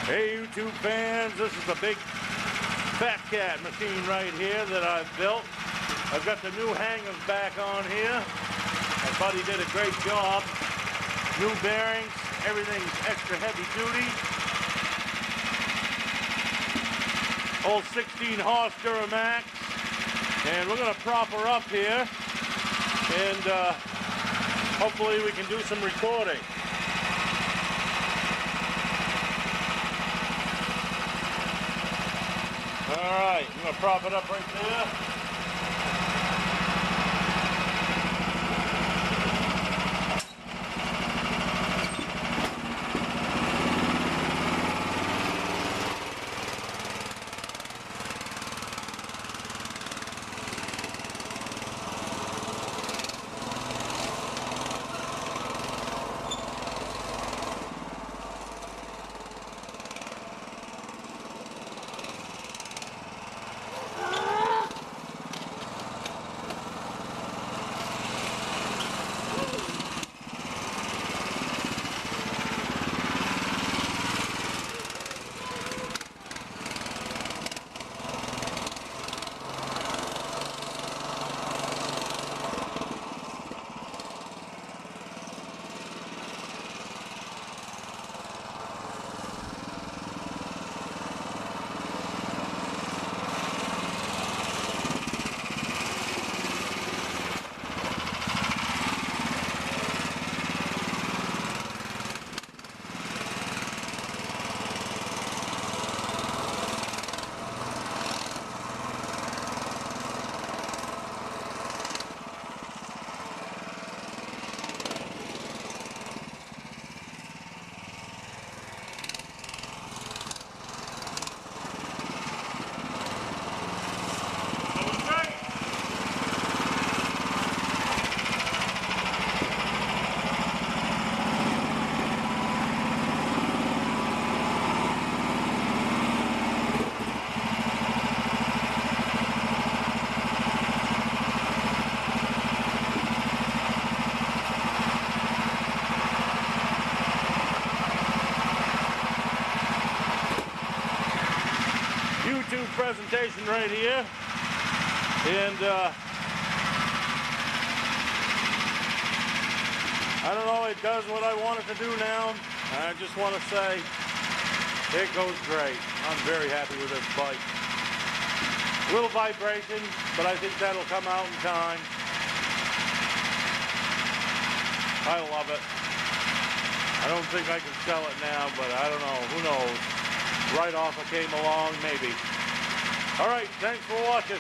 Hey YouTube fans, this is a big Fat Cat machine right here that I've built. I've got the new hangers back on here. My buddy did a great job. New bearings, everything's extra heavy duty. Old 16 horse Duramax. And we're gonna prop her up here and hopefully we can do some recording. Alright, I'm going to prop it up right there. YouTube presentation right here, and I don't know, it does what I want it to do now. I just want to say it goes great. I'm very happy with this bike. A little vibration, but I think that'll come out in time. I love it. I don't think I can sell it now, but I don't know, who knows. Right off I came along, maybe. All right, thanks for watching.